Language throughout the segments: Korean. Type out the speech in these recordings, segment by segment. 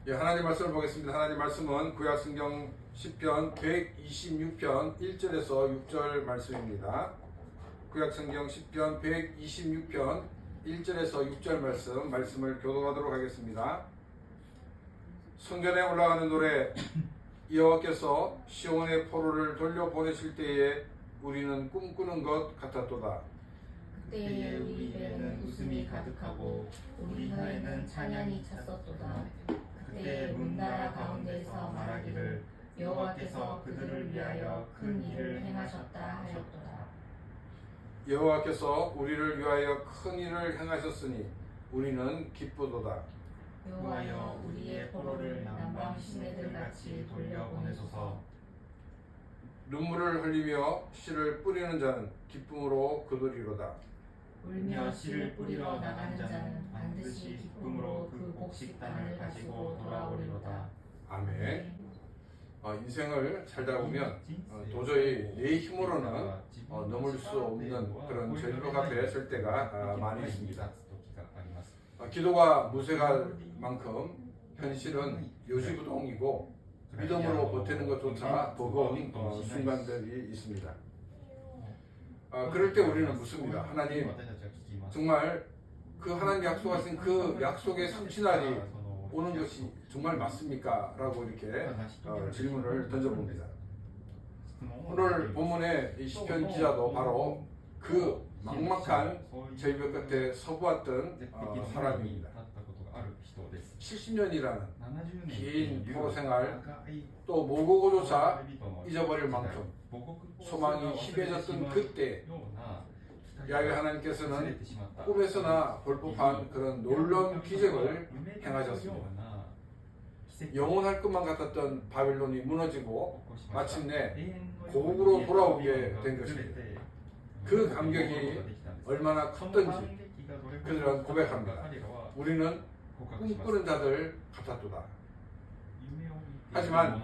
예, 하나님 말씀을 보겠습니다. 하나님 말씀은 구약성경 10편 126편 1절에서 6절 말씀입니다. 구약성경 10편 126편 1절에서 6절 말씀을 교독하도록 하겠습니다. 성전에 올라가는 노래. 여호와께서 시온의 포로를 돌려보내실 때에 우리는 꿈꾸는 것 같았도다. 그때에 우리 입에는 웃음이 가득하고 우리 혀에는 찬양이 찼었도다. 그때에 문나라 가운데서 말하기를 여호와께서 그들을 위하여 큰 일을 행하셨다 하였도다. 여호와께서 우리를 위하여 큰 일을 행하셨으니 우리는 기쁘도다. 여호와여 우리의 포로를 남방 시내들같이 돌려보내소서. 눈물을 흘리며 씨를 뿌리는 자는 기쁨으로 거두리로다. 울며 씨를 뿌리러 나가는 자는 반드시 기쁨으로 그 곡식단을 가지고 돌아오리로다. 아멘. 인생을 살다 보면 도저히 내 힘으로는 넘을 수 없는 그런 절벽 앞에 설 때가 많이 있습니다. 기도가 무색할 만큼 현실은 요지부동이고 믿음으로 버티는 것조차 버거운 순간들이 있습니다. 그럴 때 우리는 묻습니다. 하나님, 정말 그 하나님 약속하신 그 약속의 성취날이 오는 것이 정말 맞습니까? 라고 이렇게 질문을 던져봅니다. 오늘 본문의 이 시편 기자도 바로 그 막막한 절벽 끝에 서보았던 사람입니다. 70년이라는 긴 포로 생활, 또 모국어조차 잊어버릴 만큼 소망이 희배졌던 그때 야훼 하나님께서는 꿈에서나 볼 법한 그런 놀라운 기적을 행하셨습니다. 영원할 것만 같았던 바빌론이 무너지고 마침내 고국으로 돌아오게 된 것입니다. 그 감격이 얼마나 컸던지 그들은 고백합니다. 우리는 꿈꾸는 자들 같았도다. 하지만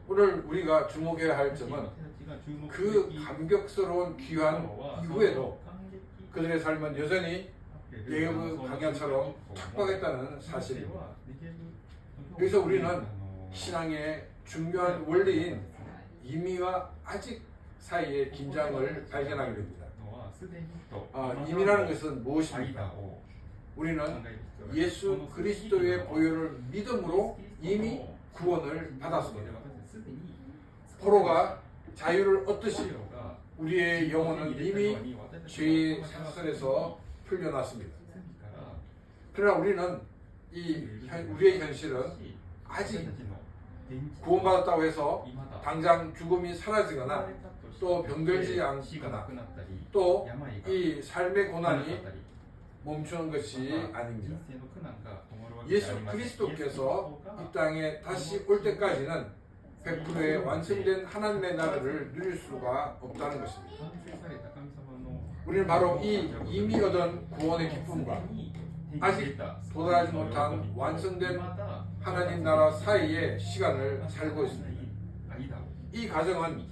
오늘 우리가 주목해야 할 점은 그 감격스러운 귀환 이후에도 그들의 삶은 여전히 예후 강야처럼 척박했다는 사실입니다. 여기서 우리는 신앙의 중요한 원리인 임의와 아직 사이의 긴장을 발견하게 됩니다. 임의라는 것은 무엇입니까? 우리는 예수 그리스도의 보혈을 믿음으로 이미 구원을 받았습니다. 포로가 자유를 얻듯이 우리의 영혼은 이미 죄의 사슬에서 풀려났습니다. 그러나 우리는 우리의 현실은 아직 구원받았다고 해서 당장 죽음이 사라지거나 또 병들지 않거나 또 이 삶의 고난이 멈추는 것이 아닙니다. 예수 그리스도께서 이 땅에 다시 올 때까지는 100%의 완성된 하나님의 나라를 누릴 수가 없다는 것입니다. 우리는 바로 이 이미 얻은 구원의 기쁨과 아직 도달하지 못한 완성된 하나님 나라 사이의 시간을 살고 있습니다. 이 과정은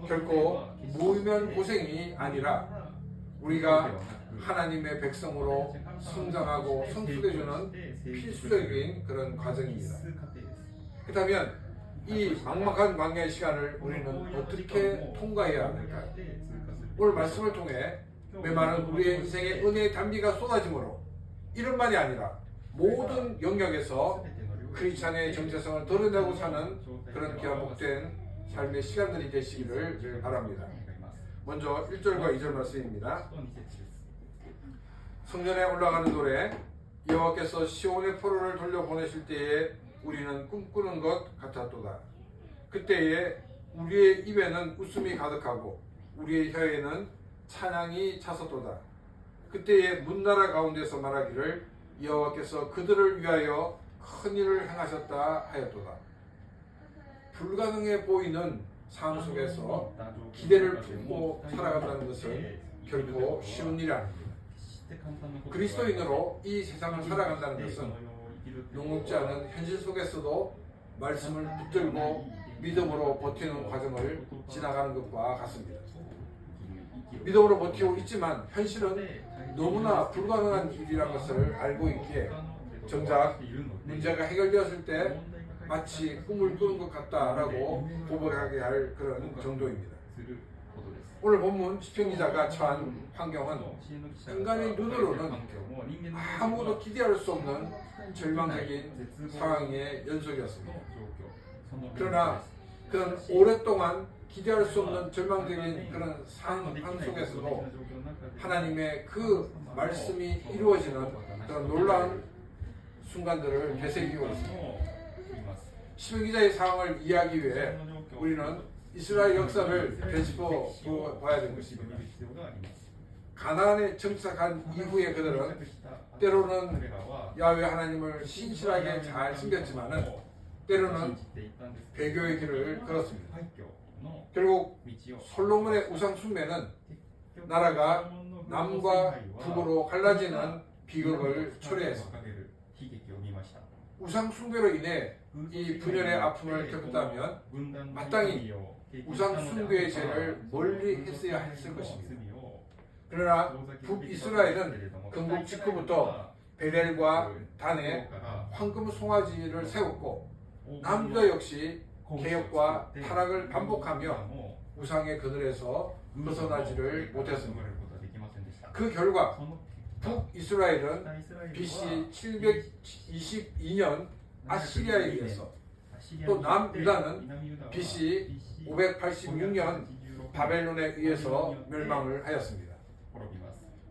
결코 무의미한 고생이 아니라 우리가 하나님의 백성으로 성장하고 성숙해주는 필수적인 그런 과정입니다. 그렇다면 이 막막한 광야의 시간을 우리는 어떻게 통과해야 할까요? 오늘 말씀을 통해 메마른 우리의 인생에 은혜의 단비가 쏟아지므로 이런만이 아니라 모든 영역에서 크리스찬의 정체성을 드러내고 사는 그런 기화복된 삶의 시간들이 되시기를 바랍니다. 먼저 1절과 2절 말씀입니다. 성전에 올라가는 노래. 여호와께서 시온의 포로를 돌려보내실 때에 우리는 꿈꾸는 것 같았도다. 그때에 우리의 입에는 웃음이 가득하고 우리의 혀에는 찬양이 찼었도다. 그때에 문나라 가운데서 말하기를 여호와께서 그들을 위하여 큰 일을 행하셨다 하였도다. 불가능해 보이는 상황 속에서 기대를 품고 살아간다는 것은 결코 쉬운 일이 아닙니다. 그리스도인으로 이 세상을 살아간다는 것은 녹록지 않은 현실 속에서도 말씀을 붙들고 믿음으로 버티는 과정을 지나가는 것과 같습니다. 믿음으로 버티고 있지만 현실은 너무나 불가능한 일이라는 것을 알고 있기에 정작 문제가 해결되었을 때 마치 꿈을 꾸는 것 같다라고 고백하게 할 그런 정도입니다. 오늘 본문 시편 기자가 처한 환경은 인간의 눈으로는 아무도 기대할 수 없는 절망적인 상황의 연속이었습니다. 그러나 그런 오랫동안 기대할 수 없는 절망적인 그런 상황 속에서도 하나님의 그 말씀이 이루어지는 그런 놀라운 순간들을 되새기고 있습니다. 시편 기자의 상황을 이해하기 위해 우리는 이스라엘 역사를 되짚어 봐야 되는 것입니다. 가나안에 정착한 이후에 그들은 때로는 야훼 하나님을 신실하게 잘 섬겼지만은 때로는 배교의 길을 걸었습니다. 결국 솔로몬의 우상 숭배는 나라가 남과 북으로 갈라지는 비극을 초래했습니다. 우상 숭배로 인해 이 분열의 아픔을 겪었다면 마땅히 우상 숭배의 죄를 멀리 했어야 했을 것입니다. 그러나 북이스라엘은 건국 직후부터 베델과 단에 황금 송아지를 세웠고 남유다 역시 개혁과 타락을 반복하며 우상의 그늘에서 벗어나지를 못했습니다. 그 결과 북이스라엘은 BC 722년 아시리아에 의해서 또 남유다는 BC 586년 바벨론에 의해서 멸망을 하였습니다.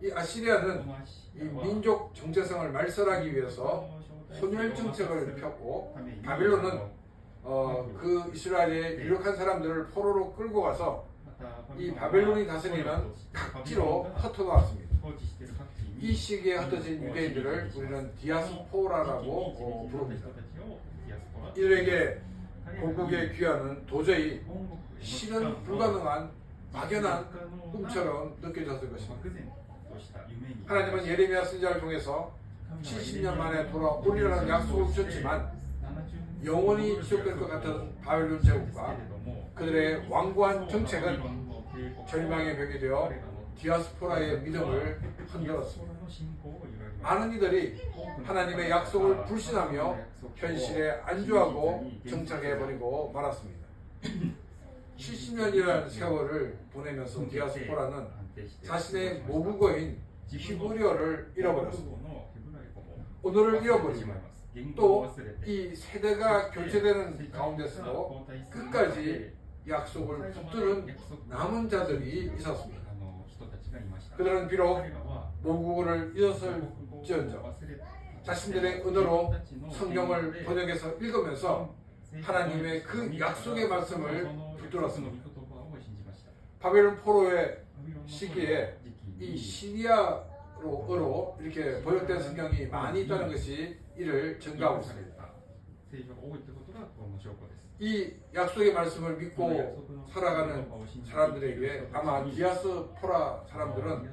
이 아시리아는 이 민족 정체성을 말살하기 위해서 혼혈 정책을 폈고 바벨론은 그 이스라엘의 유력한 사람들을 포로로 끌고 가서 이 바벨론이 다스리는 각지로 흩어놓았습니다. 이 시기에 흩어진 유대인들을 우리는 디아스포라라고 부릅니다. 이들에게 고국의 귀환은 도저히 실현 불가능한 막연한 꿈처럼 느껴졌을 것입니다. 하나님은 예레미야 선지자를 통해서 70년 만에 돌아오리라는 약속을 주셨지만 영원히 지속될 것 같은 바벨론 제국과 그들의 완고한 정책은 절망의 벽이 되어 디아스포라의 믿음을 흔들었습니다. 많은 이들이 하나님의 약속을 불신하며 현실에 안주하고 정착해버리고 말았습니다. 70년이라는 세월을 보내면서 디아스포라는 자신의 모국어인 히브리어를 잃어버렸습니다. 언어를 잃어버리고 또 이 세대가 교체되는 가운데서도 끝까지 약속을 붙드는 남은 자들이 있었습니다. 그들은 비록 모국어를 잃었을지언정 자신들의 언어로 성경을 번역해서 읽으면서 하나님의 그 약속의 말씀을 붙들었습니다. 바벨론 포로의 시기에 이 시리아어로 이렇게 번역된 성경이 많이 있다는 것이 이를 증가하고 있습니다. 이 약속의 말씀을 믿고 살아가는 사람들에게 아마 디아스포라 사람들은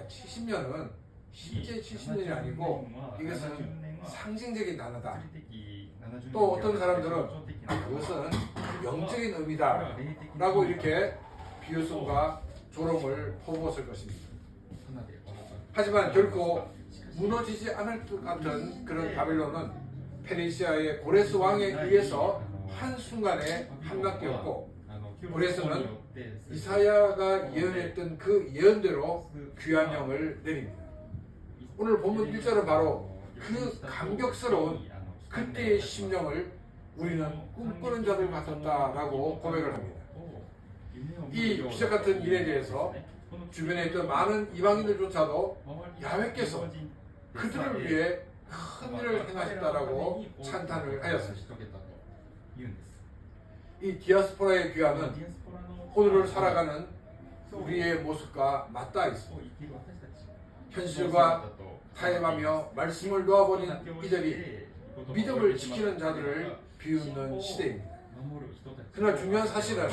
70년은 실제 70년이 아니고 이것은 상징적인 단어다. 또 어떤 사람들은 그것은 영적인 의미다 라고 이렇게 비웃음과 조롱을 퍼부었을 것입니다. 하지만 결코 무너지지 않을 것 같은 그런 바벨론은 페르시아의 고레스 왕에 의해서 한순간에 함락되었고 고레스는 이사야가 예언했던 그 예언대로 귀환령을 내립니다. 오늘 본문 1절은 바로 그 감격스러운 그때의 심령을 우리는 꿈꾸는 자들 같았다라고 고백을 합니다. 이 기적 같은 일에 대해서 주변에 있던 많은 이방인들조차도 야훼께서 그들을 위해 큰 일을 행하셨다라고 찬탄을 하였습니다. 이 디아스포라의 귀환은 오늘을 살아가는 우리의 모습과 맞닿아 있습니다. 현실과 타협하며 말씀을 놓아버린 이들이 믿음을 지키는 자들을 비웃는 시대입니다. 그러나 중요한 사실은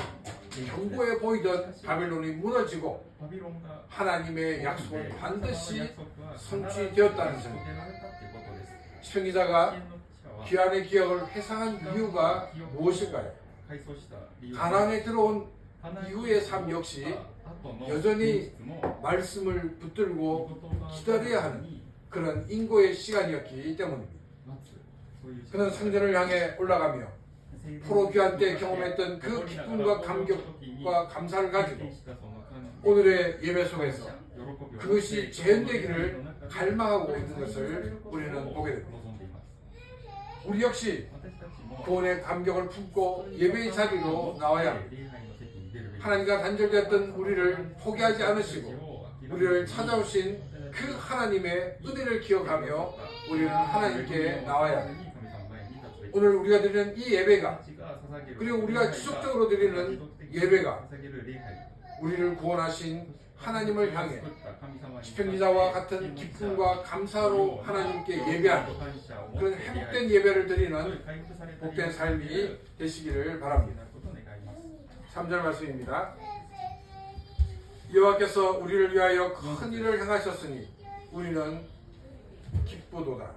경고해 보이던 바벨론이 무너지고 하나님의 약속은 반드시 성취되었다는 점입니다. 시편 기자가 귀환의 기억을 회상한 이유가 무엇일까요? 가나안에 들어온 이후의 삶 역시 여전히 말씀을 붙들고 기다려야 하는 그런 인고의 시간이었기 때문입니다. 그는 성전을 향해 올라가며 포로 귀환 때 경험했던 그 기쁨과 감격과 감사를 가지고 오늘의 예배 속에서 그것이 재현되기를 갈망하고 있는 것을 우리는 보게 됩니다. 우리 역시 구원의 감격을 품고 예배의 자리로 나와야 합니다. 하나님과 단절되었던 우리를 포기하지 않으시고 우리를 찾아오신 그 하나님의 은혜를 기억하며 우리는 하나님께 나와야 합니다. 오늘 우리가 드리는 이 예배가, 그리고 우리가 지속적으로 드리는 예배가 우리를 구원하신 하나님을 향해 시편기자와 같은 기쁨과 감사로 하나님께 예배하는 그런 회복된 예배를 드리는 복된 삶이 되시기를 바랍니다. 3절 말씀입니다. 여호와께서 우리를 위하여 큰 일을 행하셨으니 우리는 기쁘도다.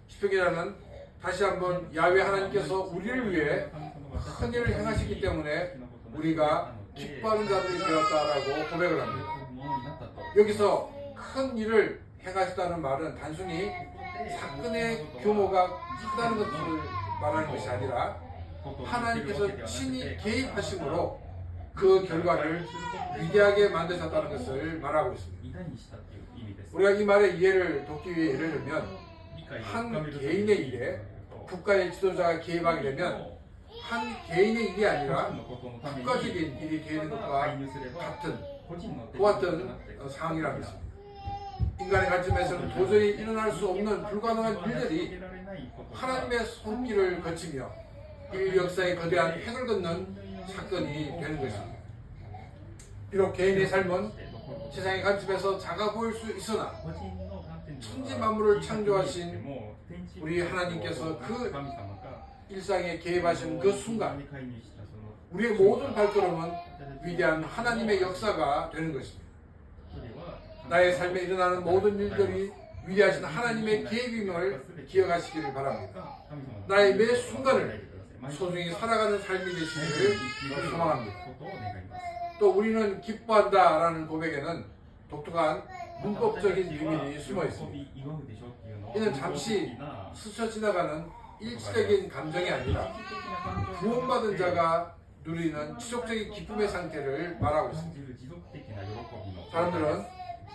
시편기자는 다시 한번 야훼 하나님께서 우리를 위해 큰 일을 행하시기 때문에 우리가 기뻐하는 자들이 되었다라고 고백을 합니다. 여기서 큰 일을 행하셨다는 말은 단순히 사건의 규모가 크다는 것을 말하는 것이 아니라 하나님께서 친히 개입하심으로 그 결과를 위대하게 만드셨다는 것을 말하고 있습니다. 우리가 이 말의 이해를 돕기 위해 예를 들면 한 개인의 일에 국가의 지도자가 개입하게 되면 한 개인의 일이 아니라 국가적인 일이 되는 것과 같은 상황이라고 했습니다. 인간의 관점에서는 도저히 일어날 수 없는 불가능한 일들이 하나님의 손길을 거치며 인류 역사의 거대한 획을 걷는 사건이 되는 것입니다. 비록 개인의 삶은 세상의 관점에서 작아 보일 수 있으나 천지 만물을 창조하신 우리 하나님께서 그 일상에 개입하신 그 순간 우리의 모든 발걸음은 위대한 하나님의 역사가 되는 것입니다. 나의 삶에 일어나는 모든 일들이 위대하신 하나님의 개입임을 기억하시기를 바랍니다. 나의 매 순간을 소중히 살아가는 삶이 되시기를 소망합니다. 또 우리는 기뻐한다라는 고백에는 독특한 문법적인 비밀이 숨어 있습니다. 이는 잠시 스쳐 지나가는 일시적인 감정이 아니라 구원받은 자가 누리는 지속적인 기쁨의 상태를 말하고 있습니다. 사람들은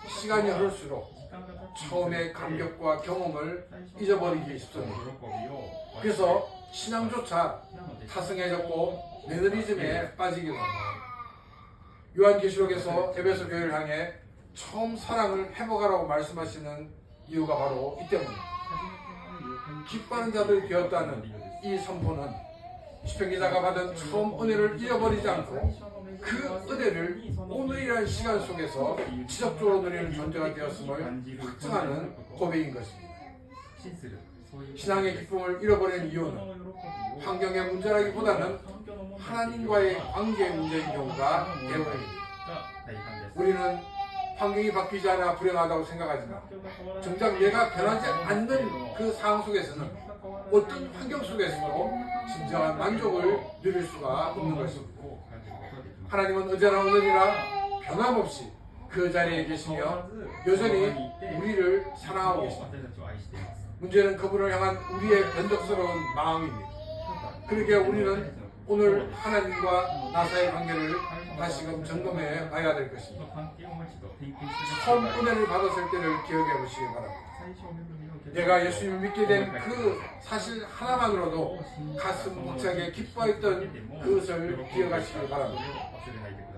시간이 흐를수록 처음의 감격과 경험을 잊어버리기 쉽습니다. 그래서 신앙조차 타성해졌고 매너리즘에 빠지기도 합니다. 요한계시록에서 에베소 교회를 향해 처음 사랑을 회복하라고 말씀하시는 이유가 바로 이 때문입니다. 기뻐하는 자들이 되었다는 이 선포는 시편기자가 받은 처음 은혜를 잃어버리지 않고 그 은혜를 오늘이라는 시간 속에서 지속적으로 누리는 존재가 되었음을 확증하는 고백인 것입니다. 신앙의 기쁨을 잃어버리는 이유는 환경의 문제라기보다는 하나님과의 관계의 문제인 경우가 대부분입니다. 우리는 환경이 바뀌지 않아 불행하다고 생각하지만 정작 내가 변하지 않는 그 상황 속에서는 어떤 환경 속에서도 진정한 만족을 누릴 수가 없는 것입니다. 하나님은 언제나 오늘이라 변함없이 그 자리에 계시며 여전히 우리를 사랑하고 계십니다. 문제는 그분을 향한 우리의 변덕스러운 마음입니다. 그러기에 우리는 오늘 하나님과 나사의 관계를 다시금 점검해 봐야 될 것입니다. 처음 은혜를 받았을 때를 기억해 보시기 바랍니다. 내가 예수님을 믿게 된 그 사실 하나만으로도 가슴 벅차게 기뻐했던 그것을 기억하시기 바랍니다.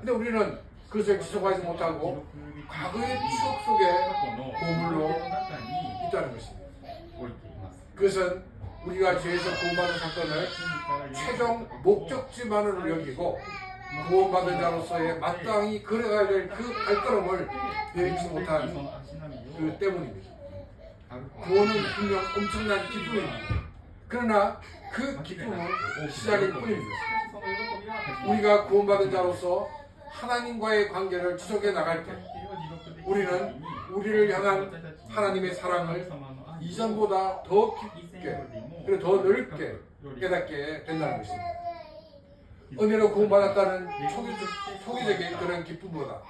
근데 우리는 그것을 지속하지 못하고 과거의 추억 속에 머물러 있다는 것입니다. 그것은 우리가 죄에서 구원받은 사건을 최종 목적지만으로 여기고 구원받은 자로서의 마땅히 걸어가야 될 그 발걸음을 내딛지 못한 그 때문입니다. 구원은 분명 엄청난 기쁨입니다. 그러나 그 기쁨은 시작일 뿐입니다. 우리가 구원받은 자로서 하나님과의 관계를 지속해 나갈 때 우리는 우리를 향한 하나님의 사랑을 이전보다 더 깊게 그리고 더 넓게 깨닫게 된다는 것입니다. 은혜로 구원받았다는 초기적인 그런 기쁨보다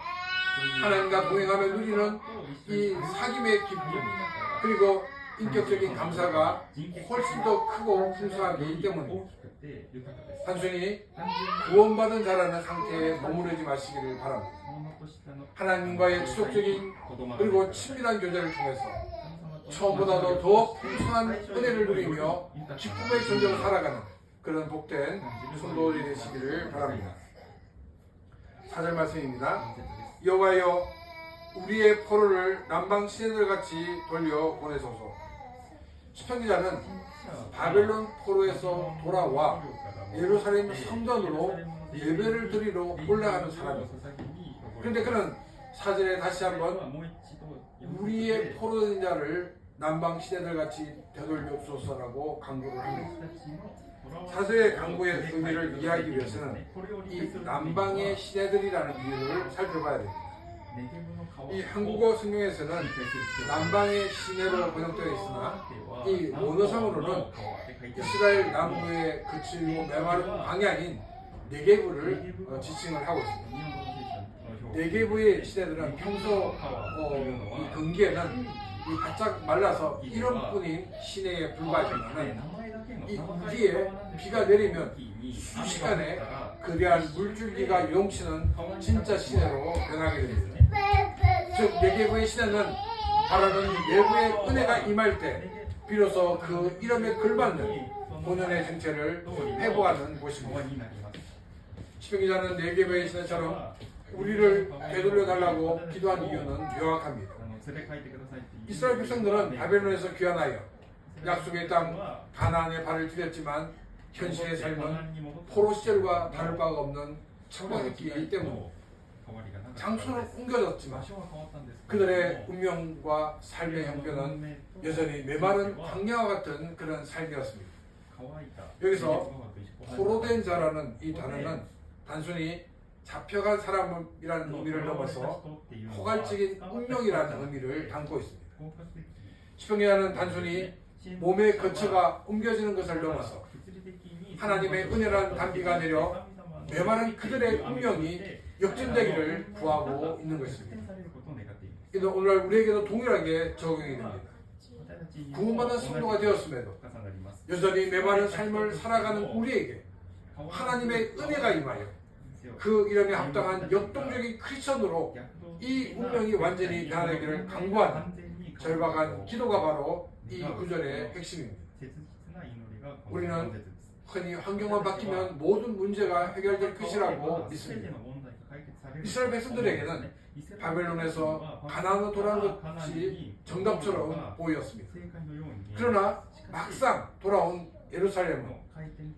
하나님과 동행하며 누리는 이 사귐의 기쁨 그리고 인격적인 감사가 훨씬 더 크고 풍성하기 때문입니다. 단순히 구원받은 자라는 상태에 머무르지 마시기를 바랍니다. 하나님과의 지속적인 그리고 친밀한 교제를 통해서 처음보다도 더 풍성한 은혜를 누리며 기쁨의 존재로 살아가는 그런 복된 성도들이 되시기를 바랍니다. 4절 말씀입니다. 여호와여 우리의 포로를 남방 시내들같이 돌려 보내소서. 시편 기자는 바벨론 포로에서 돌아와 예루살렘 성전으로 예배를 드리러 올라가는 사람입니다. 그런데 그는 4절에 다시 한번 우리의 포로된 자를 남방 시내들같이 되돌려옵소서라고 강구를 합니다. 사서의 강구의 의미를 이해하기 위해서는 이 남방의 시내들이라는 이유를 살펴봐야 됩니다. 이 한국어 성경에서는 남방의 시내로 번역되어 있으나 이 원어상으로는 이스라엘 남부에 그치고 메마른 광야인 네게브를 지칭을 하고 있습니다. 네게브의 시내들은 평소 이 근기에는 이 바짝 말라서 이런뿐인 시내에 불과하지만 이 우기에 비가 내리면 수시간에 거대한 물줄기가 용치는 진짜 시내로 변하게 됩니다. 즉 네게브의 시내는 바라는 내부의 은혜가 임할 때 비로소 그 이름에 걸맞는 본연의 정체를 회복하는 곳입니다. 시편 기자는 네게브의 시내처럼 우리를 되돌려 달라고 기도한 이유는 명확합니다. 이스라엘 백성들은 바벨론에서 귀환하여 약속의 땅 가나안에 발을 들였지만 현실의 삶은 포로 시절과 다를 바가 없는 천국이기 때문에 장소는 옮겨졌지만 그들의 운명과 삶의 형편은 여전히 메마른 광야와 같은 그런 삶이었습니다. 여기서 포로된 자라는 이 단어는 단순히 잡혀간 사람이라는 의미를 넘어서 포괄적인 운명이라는 의미를 담고 있습니다. 시편기자는 단순히 몸의 거처가 옮겨지는 것을 넘어서 하나님의 은혜란 단비가 내려 메마른 그들의 운명이 역전되기를 구하고 있는 것입니다. 이는 오늘 우리에게도 동일하게 적용이 됩니다. 구원받은 성도가 되었음에도 여전히 메마른 삶을 살아가는 우리에게 하나님의 은혜가 임하여 그 이름에 합당한 역동적인 크리스천으로 이 운명이 완전히 변하기를 강구하는 절박한 기도가 바로 이 구절의 핵심입니다. 우리는 흔히 환경만 바뀌면 모든 문제가 해결될 것이라고 믿습니다. 이스라엘 백성들에게는 바벨론에서 가나안으로 돌아온 것이 정답처럼 보였습니다. 그러나 막상 돌아온 예루살렘은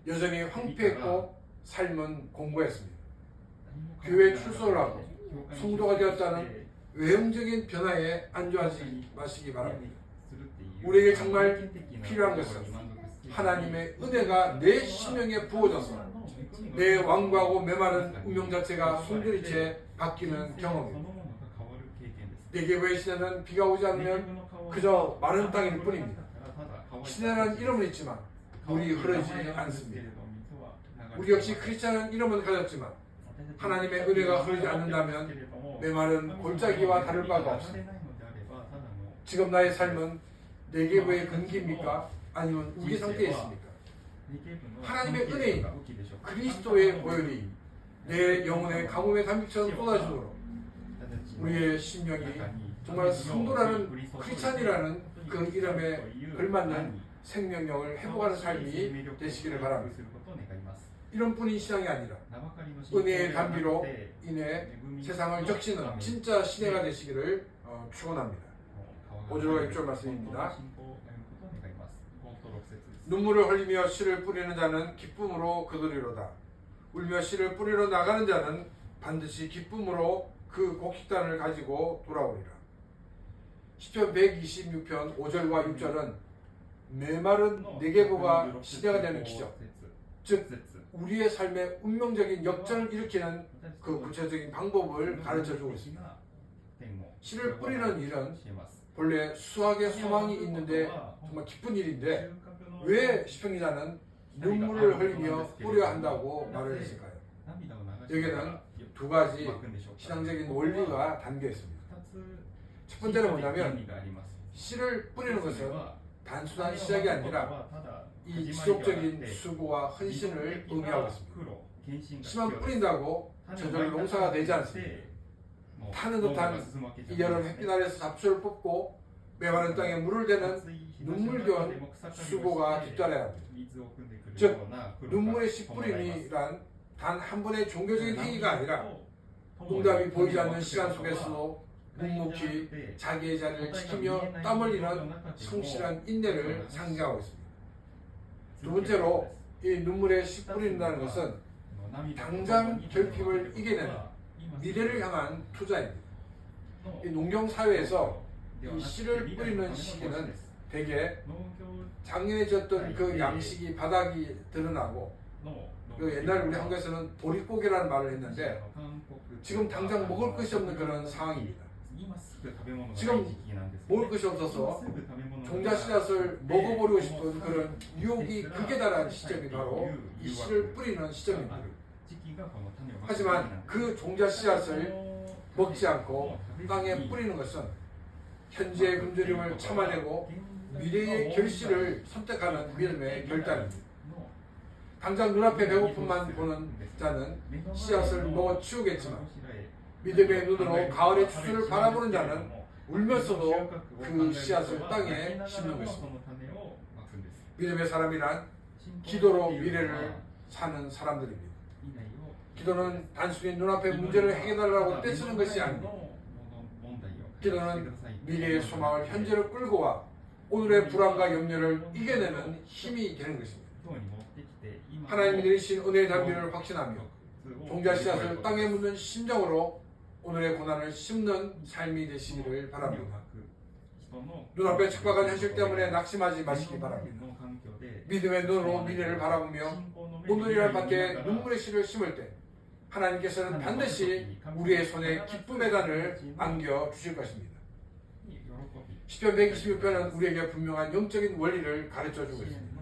여전히 황폐했고 삶은 공고했습니다. 교회에 출석을 하고 성도가 되었다는 외형적인 변화에 안주하지 마시기 바랍니다. 우리에게 정말 필요한 것은 하나님의 은혜가 내 심령에 부어져서 내 완고하고 메마른 운명 자체가 송두리째 바뀌는 경험입니다. 네게브의 시내는 비가 오지 않으면 그저 마른 땅일 뿐입니다. 시내라는 이름은 있지만 물이 흐르지 않습니다. 우리 역시 크리스찬은 이름은 가졌지만 하나님의 은혜가 흐르지 않는다면 메마른 골짜기와 다를 바가 없습니다. 지금 나의 삶은 네게브의 근기입니까? 아니면 우기 상태에 있습니까? 하나님의 은혜인 그리스도의 보혈이 내 영혼의 가뭄의 담비처럼 쏟아지도록 우리의 심령이 정말 성도라는 크리스찬이라는 그 이름에 걸맞는 생명력을 회복하는 삶이 되시기를 바랍니다. 이런 뿐인 신앙이 아니라 은혜의 담비로 인해 세상을 적시는 진짜 시대가 되시기를 축원합니다. 5절과 6절 말씀입니다. 눈물을 흘리며 씨를 뿌리는 자는 기쁨으로 거두리로다. 울며 씨를 뿌리러 나가는 자는 반드시 기쁨으로 그 곡식단을 가지고 돌아오리라. 시편 126편 5절과 6절은 메마른 네게브가 시대가 되는 기적, 즉 우리의 삶에 운명적인 역전을 일으키는 그 구체적인 방법을 가르쳐주고 있습니다. 씨를 뿌리는 일은 본래 수학의 소망이 있는데 정말 기쁜 일인데 왜 시편기자는 눈물을 흘리며 뿌려야 한다고 말을 했을까요? 여기에는 두 가지 まくんでしょうか。 신앙적인 원리가 담겨 있습니다. 二つ 첫 번째는 뭐냐면 原理があります。 씨를 뿌리는 それ 것은 は 단순한 시작이 아니라 ただ 이 始まりではなく 지속적인 て 수고와 헌신을 의미하고 있습니다. 苦労、献身が 씨만 必要です。 뿌린다고 저절로 농사가 되지 않습니다. 타는 듯한 이 여름 햇빛 아래서 잡초를 뽑고 메마른 땅에 물을 대는 눈물겨운 수고가 뒤따라야 합니다. 즉, 눈물의 씨 뿌림이란 단 한 번의 종교적인 행위가 아니라 응답이 보이지 않는 시간 속에서도 묵묵히 자기의 자리를 지키며 땀 흘리는 성실한 인내를 상징하고 있습니다. 두 번째로 이 눈물의 씨 뿌린다는 것은 당장 결핍을 이겨내는 미래를 향한 투자입니다. 이 농경 사회에서 이 씨를 뿌리는 시기는 대개 작년에 졌던 그 양식이 바닥이 드러나고 그 옛날 우리 한국에서는 보릿고개라는 말을 했는데 지금 당장 먹을 것이 없는 그런 상황입니다. 지금 먹을 것이 없어서 종자 씨앗을 먹어버리고 싶은 그런 유혹이 극에 달한 시점이 바로 이 씨를 뿌리는 시점입니다. 하지만 그 종자 씨앗을 먹지 않고 땅에 뿌리는 것은 현재의 굶주림을 참아내고 미래의 결실을 선택하는 믿음의 결단입니다. 당장 눈앞에 배고픔만 보는 자는 씨앗을 먹어 치우겠지만 믿음의 눈으로 가을의 추수를 바라보는 자는 울면서도 그 씨앗을 땅에 심는 것입니다. 믿음의 사람이란 기도로 미래를 사는 사람들입니다. 기도는 단순히 눈앞의 문제를 해결하려고 떼쓰는 것이 아닙니다. 기도는 미래의 소망을 현재로 끌고 와 오늘의 불안과 염려를 이겨내는 힘이 되는 것입니다. 하나님이 내리신 은혜의 단비를 확신하며 종자 씨앗을 땅에 묻는 심정으로 오늘의 고난을 심는 삶이 되시기를 바랍니다. 눈앞에 척박한 현실 때문에 낙심하지 마시기 바랍니다. 믿음의 눈으로 미래를 바라보며 오늘이란 밖에 눈물의 씨를 심을 때 하나님께서는 반드시 우리의 손에 기쁨의 단을 안겨 주실 것입니다. 시편 126편은 우리에게 분명한 영적인 원리를 가르쳐 주고 있습니다.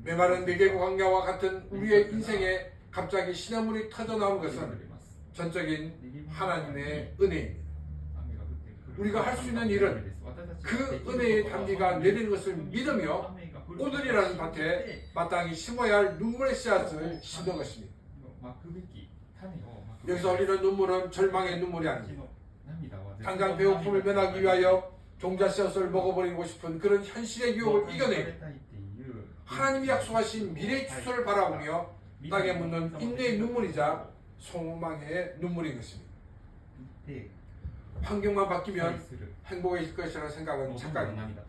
메마른 네개국 광야와 같은 우리의 인생에 갑자기 시냇물이 터져 나오는 것은 전적인 하나님의 은혜입니다. 우리가 할 수 있는 일은 그 은혜의 단비가 내리는 것을 믿으며 오늘이라는 밭에 마땅히 심어야 할 눈물의 씨앗을 심는 것입니다. 여기서 흘리는 눈물은 절망의 눈물이 아닙니다. 당장 배고픔을 면하기 위하여 종자 씨앗을 먹어버리고 싶은 그런 현실의 유혹을 이겨내고 하나님이 약속하신 미래의 추수를 바라보며 땅에 묻는 인내의 눈물이자 소망의 눈물인 것입니다. 환경만 바뀌면 행복해질 것이라는 생각은 착각입니다.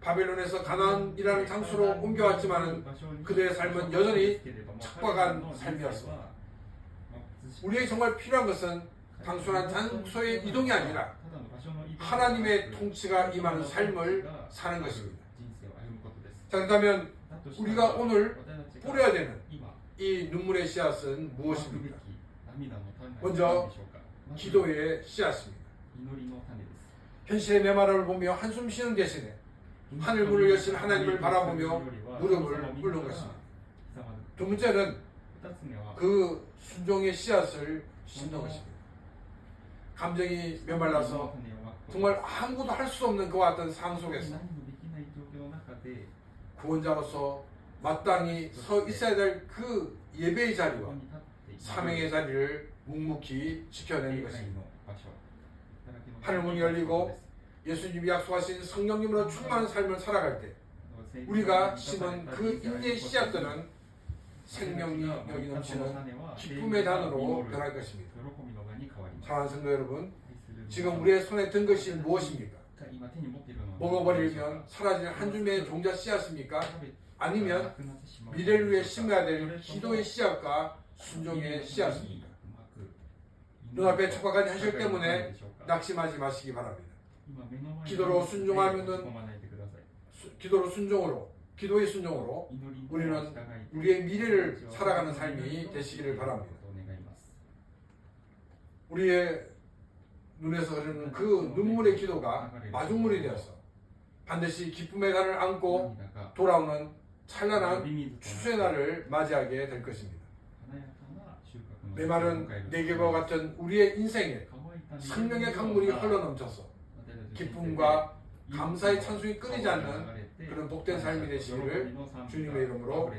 바벨론에서 가나안이라는 장소로 옮겨왔지만 그들의 삶은 여전히 척박한 삶이었습니다. 우리에게 정말 필요한 것은 단순한 장소의 이동이 아니라 하나님의 통치가 임하는 삶을 사는 것입니다. 자, 그렇다면 우리가 오늘 뿌려야 되는 이 눈물의 씨앗은 무엇입니까? 먼저 기도의 씨앗입니다. 현실의 메마름을 보며 한숨 쉬는 대신에 하늘 문을 여신 하나님을 바라보며 무릎을 꿇는 것입니다. 두 번째는 그 순종의 씨앗을 심는 것입니다. 감정이 메말라서 정말 아무것도 할 수 없는 그와 같은 상황 속에서 구원자로서 마땅히 서 있어야 될 그 예배의 자리와 사명의 자리를 묵묵히 지켜내는 것입니다. 하늘문이 열리고 예수님이 약속하신 성령님으로 충만한 삶을 살아갈 때 우리가 심은 그 인내의 씨앗들은 생명력이 넘치는 기쁨의 단으로 변할 것입니다. 사랑하는 성도 여러분, 지금 우리의 손에 든 것이 무엇입니까? 먹어버리면 사라질 한 줌의 종자 씨앗입니까? 아니면 미래를 위해 심어야 될 기도의 씨앗과 순종의 씨앗입니까? 눈앞에 척박한 현실 때문에 낙심하지 마시기 바랍니다. 기도로 순종으로 기도의 순종으로 우리는 우리의 미래를 살아가는 삶이 되시기를 바랍니다. 우리의 눈에서 흐르는 그 눈물의 기도가 마중물이 되어서 반드시 기쁨의 날을 안고 돌아오는 찬란한 추수의 날을 맞이하게 될 것입니다. 메마른 네개와 같은 우리의 인생에 생명의 강물이 흘러넘쳐서 기쁨과 감사의 찬송이 끊이지 않는 그런 복된 삶이 되시기를 주님의 이름으로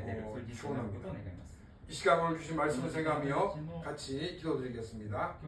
축원합니다. 이 시간 오늘 주신 말씀을 생각하며 같이 기도드리겠습니다.